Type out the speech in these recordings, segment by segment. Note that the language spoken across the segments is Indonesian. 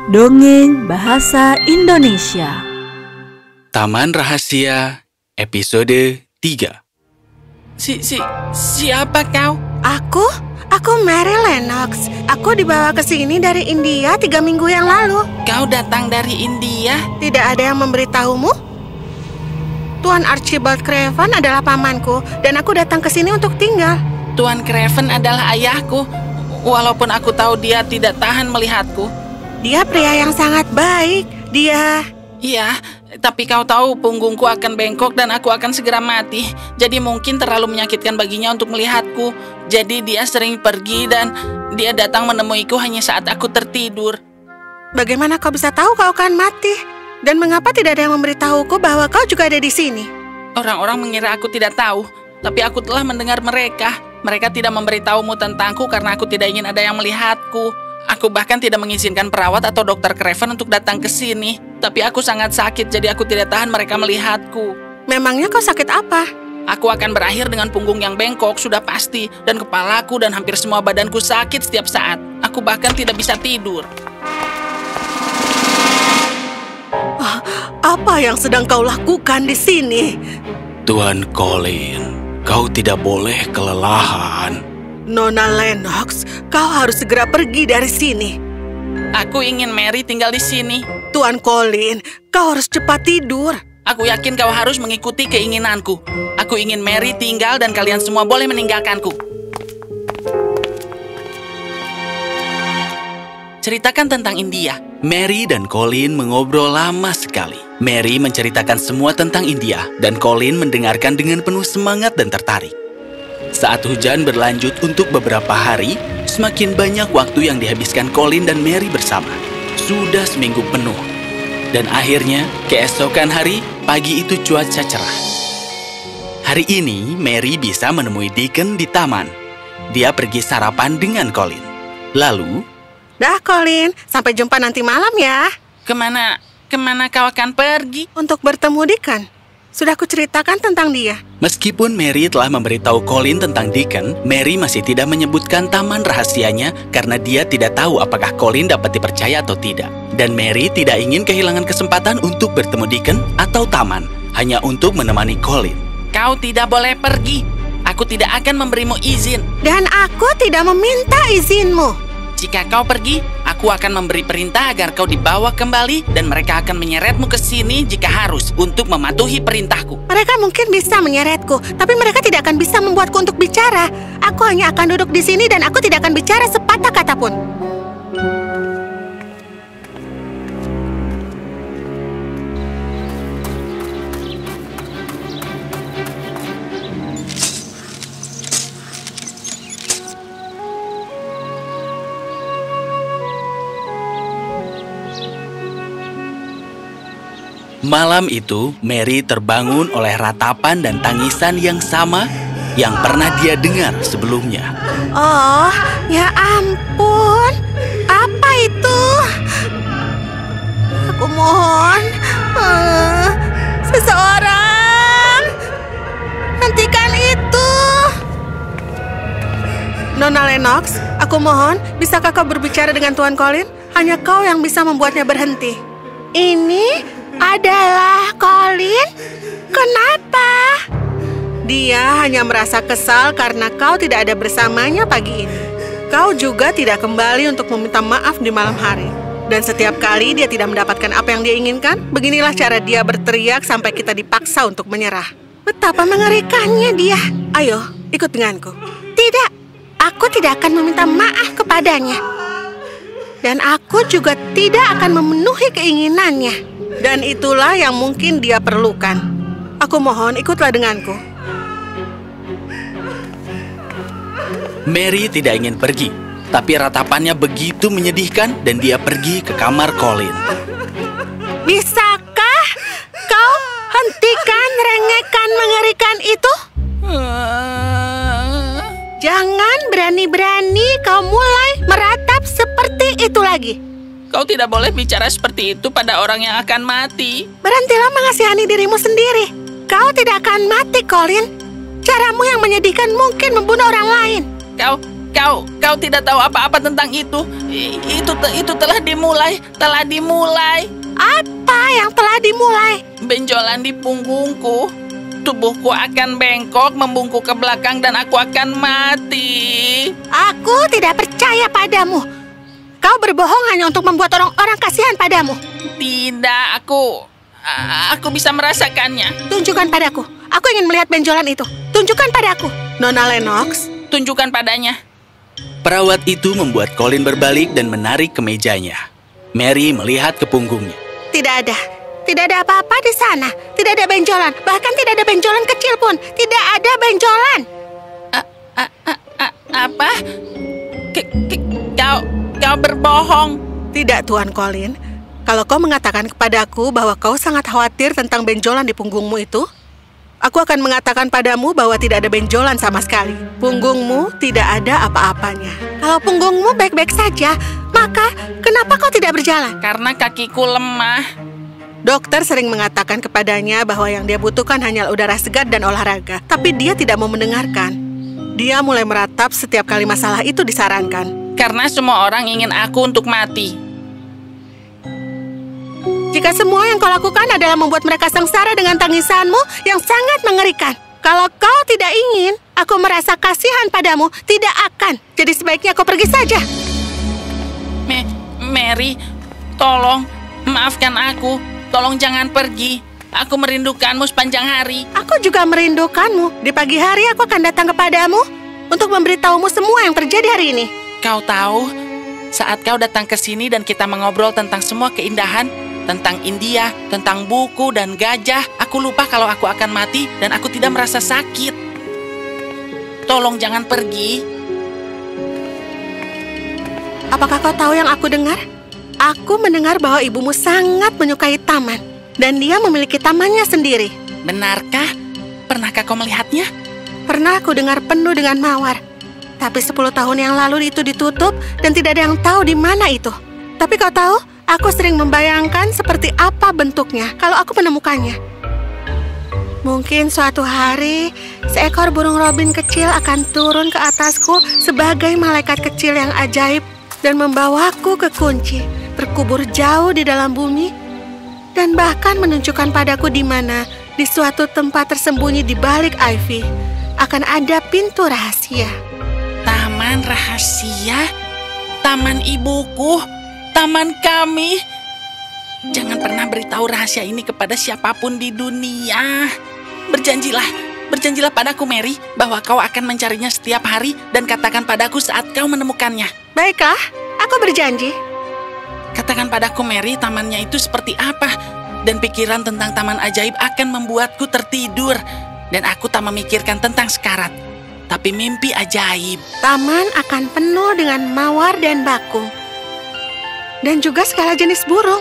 Dongeng Bahasa Indonesia. Taman Rahasia episode 3. Siapa kau? Aku Mary Lennox. Aku dibawa ke sini dari India 3 minggu yang lalu. Kau datang dari India? Tidak ada yang memberitahumu? Tuan Archibald Craven adalah pamanku, dan aku datang ke sini untuk tinggal. Tuan Craven adalah ayahku, walaupun aku tahu dia tidak tahan melihatku. Dia pria yang sangat baik. Iya, tapi kau tahu punggungku akan bengkok dan aku akan segera mati. Jadi mungkin terlalu menyakitkan baginya untuk melihatku. Jadi dia sering pergi dan dia datang menemuiku hanya saat aku tertidur. Bagaimana kau bisa tahu kau akan mati? Dan mengapa tidak ada yang memberitahuku bahwa kau juga ada di sini? Orang-orang mengira aku tidak tahu, tapi aku telah mendengar mereka. Mereka tidak memberitahumu tentangku karena aku tidak ingin ada yang melihatku. Aku bahkan tidak mengizinkan perawat atau dokter Craven untuk datang ke sini. Tapi aku sangat sakit, jadi aku tidak tahan mereka melihatku. Memangnya kau sakit apa? Aku akan berakhir dengan punggung yang bengkok, sudah pasti. Dan kepalaku dan hampir semua badanku sakit setiap saat. Aku bahkan tidak bisa tidur. Apa yang sedang kau lakukan di sini? Tuan Colin, kau tidak boleh kelelahan. Nona Lennox, kau harus segera pergi dari sini. Aku ingin Mary tinggal di sini. Tuan Colin, kau harus cepat tidur. Aku yakin kau harus mengikuti keinginanku. Aku ingin Mary tinggal dan kalian semua boleh meninggalkanku. Ceritakan tentang India. Mary dan Colin mengobrol lama sekali. Mary menceritakan semua tentang India, dan Colin mendengarkan dengan penuh semangat dan tertarik. Saat hujan berlanjut untuk beberapa hari, semakin banyak waktu yang dihabiskan Colin dan Mary bersama. Sudah seminggu penuh. Dan akhirnya, keesokan hari, pagi itu cuaca cerah. Hari ini, Mary bisa menemui Deacon di taman. Dia pergi sarapan dengan Colin. Lalu, dah Colin, sampai jumpa nanti malam ya. Kemana kau akan pergi? Untuk bertemu Deacon. Sudah kuceritakan tentang dia. Meskipun Mary telah memberitahu Colin tentang Deacon, Mary masih tidak menyebutkan taman rahasianya karena dia tidak tahu apakah Colin dapat dipercaya atau tidak. Dan Mary tidak ingin kehilangan kesempatan untuk bertemu Deacon atau taman, hanya untuk menemani Colin. Kau tidak boleh pergi. Aku tidak akan memberimu izin. Dan aku tidak meminta izinmu. Jika kau pergi, aku akan memberi perintah agar kau dibawa kembali dan mereka akan menyeretmu ke sini jika harus untuk mematuhi perintahku. Mereka mungkin bisa menyeretku, tapi mereka tidak akan bisa membuatku untuk bicara. Aku hanya akan duduk di sini dan aku tidak akan bicara sepatah kata pun. Malam itu, Mary terbangun oleh ratapan dan tangisan yang sama yang pernah dia dengar sebelumnya. Oh, ya ampun. Apa itu? Aku mohon. Seseorang. Hentikan itu. Nona Lennox, aku mohon, bisakah kau berbicara dengan Tuan Colin? Hanya kau yang bisa membuatnya berhenti. Ini adalah Colin? Kenapa? Dia hanya merasa kesal karena kau tidak ada bersamanya pagi ini. Kau juga tidak kembali untuk meminta maaf di malam hari. Dan setiap kali dia tidak mendapatkan apa yang dia inginkan, beginilah cara dia berteriak sampai kita dipaksa untuk menyerah. Betapa mengerikannya dia. Ayo, ikut denganku. Tidak, aku tidak akan meminta maaf kepadanya. Dan aku juga tidak akan memenuhi keinginannya. Dan itulah yang mungkin dia perlukan. Aku mohon, ikutlah denganku. Mary tidak ingin pergi, tapi ratapannya begitu menyedihkan dan dia pergi ke kamar Colin. Bisakah kau hentikan rengekan mengerikan itu? Jangan berani-berani kau mulai meratap seperti itu lagi. Kau tidak boleh bicara seperti itu pada orang yang akan mati. Berhentilah mengasihani dirimu sendiri. Kau tidak akan mati, Colin. Caramu yang menyedihkan mungkin membunuh orang lain. Kau tidak tahu apa-apa tentang itu. Itu telah dimulai. Apa yang telah dimulai? Benjolan di punggungku. Tubuhku akan bengkok, membungkuk ke belakang, dan aku akan mati. Aku tidak percaya padamu. Kau berbohong hanya untuk membuat orang-orang kasihan padamu. Tidak, aku bisa merasakannya. Tunjukkan padaku. Aku ingin melihat benjolan itu. Tunjukkan padaku. Nona Lennox. Tunjukkan padanya. Perawat itu membuat Colin berbalik dan menarik ke mejanya. Mary melihat ke punggungnya. Tidak ada. Tidak ada apa-apa di sana. Tidak ada benjolan. Bahkan tidak ada benjolan kecil pun. Tidak ada benjolan. Apa? Kau berbohong. Tidak, Tuan Colin. Kalau kau mengatakan kepadaku bahwa kau sangat khawatir tentang benjolan di punggungmu itu, aku akan mengatakan padamu bahwa tidak ada benjolan sama sekali. Punggungmu tidak ada apa-apanya. Kalau punggungmu baik-baik saja, maka kenapa kau tidak berjalan? Karena kakiku lemah. Dokter sering mengatakan kepadanya bahwa yang dia butuhkan hanyalah udara segar dan olahraga. Tapi dia tidak mau mendengarkan. Dia mulai meratap setiap kali masalah itu disarankan. Karena semua orang ingin aku untuk mati. Jika semua yang kau lakukan adalah membuat mereka sengsara dengan tangisanmu yang sangat mengerikan. Kalau kau tidak ingin, aku merasa kasihan padamu. Tidak akan. Jadi sebaiknya kau pergi saja. Mary, tolong, maafkan aku. Tolong jangan pergi. Aku merindukanmu sepanjang hari. Aku juga merindukanmu. Di pagi hari aku akan datang kepadamu untuk memberitahumu semua yang terjadi hari ini. Kau tahu, saat kau datang ke sini dan kita mengobrol tentang semua keindahan, tentang India, tentang buku dan gajah, aku lupa kalau aku akan mati dan aku tidak merasa sakit. Tolong jangan pergi. Apakah kau tahu yang aku dengar? Aku mendengar bahwa ibumu sangat menyukai taman, dan dia memiliki tamannya sendiri. Benarkah? Pernahkah kau melihatnya? Pernah aku dengar penuh dengan mawar. Tapi 10 tahun yang lalu itu ditutup dan tidak ada yang tahu di mana itu. Tapi kau tahu, aku sering membayangkan seperti apa bentuknya kalau aku menemukannya. Mungkin suatu hari, seekor burung robin kecil akan turun ke atasku sebagai malaikat kecil yang ajaib dan membawaku ke kunci, terkubur jauh di dalam bumi, dan bahkan menunjukkan padaku di mana, di suatu tempat tersembunyi di balik ivy, akan ada pintu rahasia. Taman rahasia? Taman ibuku? Taman kami? Jangan pernah beritahu rahasia ini kepada siapapun di dunia. Berjanjilah padaku, Mary, bahwa kau akan mencarinya setiap hari dan katakan padaku saat kau menemukannya. Baiklah, aku berjanji. Katakan padaku, Mary, tamannya itu seperti apa? Dan pikiran tentang taman ajaib akan membuatku tertidur. Dan aku tak memikirkan tentang sekarat, tapi mimpi ajaib. Taman akan penuh dengan mawar dan bakung. Dan juga segala jenis burung.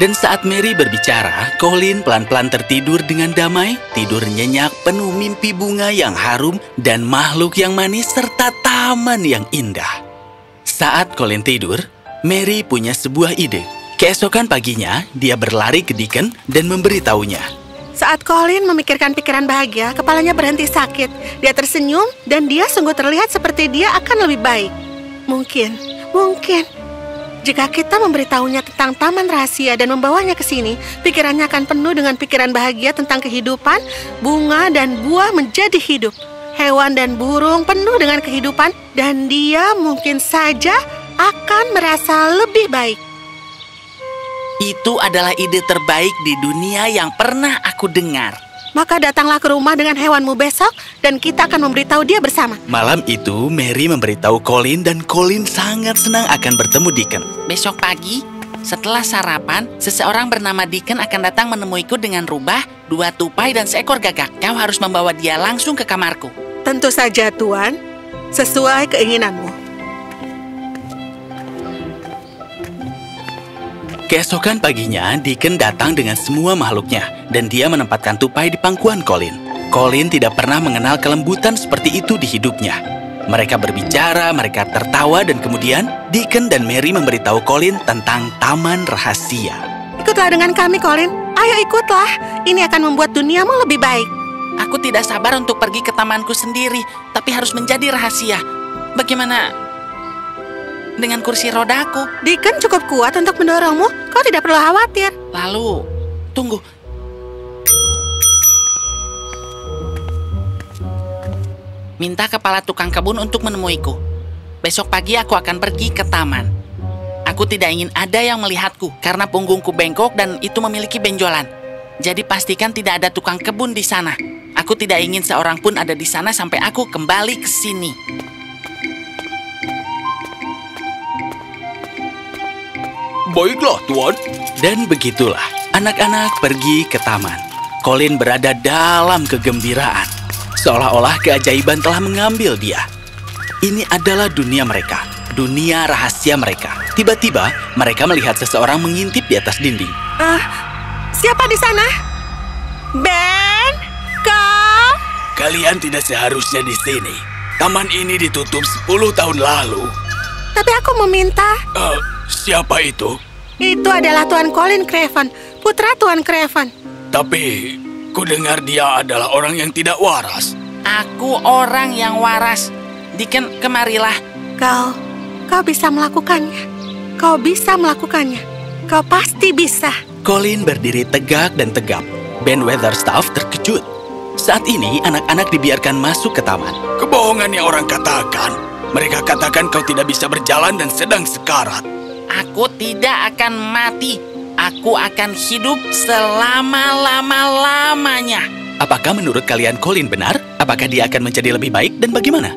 Dan saat Mary berbicara, Colin pelan-pelan tertidur dengan damai, tidur nyenyak penuh mimpi bunga yang harum dan makhluk yang manis serta taman yang indah. Saat Colin tidur, Mary punya sebuah ide. Keesokan paginya, dia berlari ke Deacon dan memberitahunya. Saat Colin memikirkan pikiran bahagia, kepalanya berhenti sakit. Dia tersenyum dan dia sungguh terlihat seperti dia akan lebih baik. Mungkin. Jika kita memberitahunya tentang taman rahasia dan membawanya ke sini, pikirannya akan penuh dengan pikiran bahagia tentang kehidupan, bunga dan buah menjadi hidup. Hewan dan burung penuh dengan kehidupan, dan dia mungkin saja akan merasa lebih baik. Itu adalah ide terbaik di dunia yang pernah aku dengar. Maka datanglah ke rumah dengan hewanmu besok, dan kita akan memberitahu dia bersama. Malam itu, Mary memberitahu Colin dan Colin sangat senang akan bertemu Deacon. Besok pagi, setelah sarapan, seseorang bernama Deacon akan datang menemuiku dengan rubah, 2 tupai dan seekor gagak. Kau harus membawa dia langsung ke kamarku. Tentu saja, Tuan. Sesuai keinginanmu. Keesokan paginya, Deacon datang dengan semua makhluknya, dan dia menempatkan tupai di pangkuan Colin. Colin tidak pernah mengenal kelembutan seperti itu di hidupnya. Mereka berbicara, mereka tertawa, dan kemudian Deacon dan Mary memberitahu Colin tentang taman rahasia. Ikutlah dengan kami, Colin. Ayo ikutlah. Ini akan membuat duniamu lebih baik. Aku tidak sabar untuk pergi ke tamanku sendiri, tapi harus menjadi rahasia. Bagaimana dengan kursi rodaku? Deacon cukup kuat untuk mendorongmu. Kau tidak perlu khawatir. Lalu, tunggu. Minta kepala tukang kebun untuk menemuiku. Besok pagi aku akan pergi ke taman. Aku tidak ingin ada yang melihatku karena punggungku bengkok dan itu memiliki benjolan. Jadi pastikan tidak ada tukang kebun di sana. Aku tidak ingin seorang pun ada di sana sampai aku kembali ke sini. Baiklah, Tuan. Dan begitulah, anak-anak pergi ke taman. Colin berada dalam kegembiraan. Seolah-olah keajaiban telah mengambil dia. Ini adalah dunia mereka, dunia rahasia mereka. Tiba-tiba, mereka melihat seseorang mengintip di atas dinding. Siapa di sana? Ben, kau? Kalian tidak seharusnya di sini. Taman ini ditutup 10 tahun lalu. Tapi aku meminta. Siapa itu? Itu adalah Tuan Colin Craven, putra Tuan Craven. Tapi, ku dengar dia adalah orang yang tidak waras. Aku orang yang waras. Deacon, kemarilah. Kau bisa melakukannya. Kau bisa melakukannya. Kau pasti bisa. Colin berdiri tegak dan tegap. Ben Weatherstaff terkejut. Saat ini, anak-anak dibiarkan masuk ke taman. Kebohongan yang orang katakan. Mereka katakan kau tidak bisa berjalan dan sedang sekarat. Aku tidak akan mati. Aku akan hidup selama-lama-lamanya. Apakah menurut kalian Colin benar? Apakah dia akan menjadi lebih baik dan bagaimana?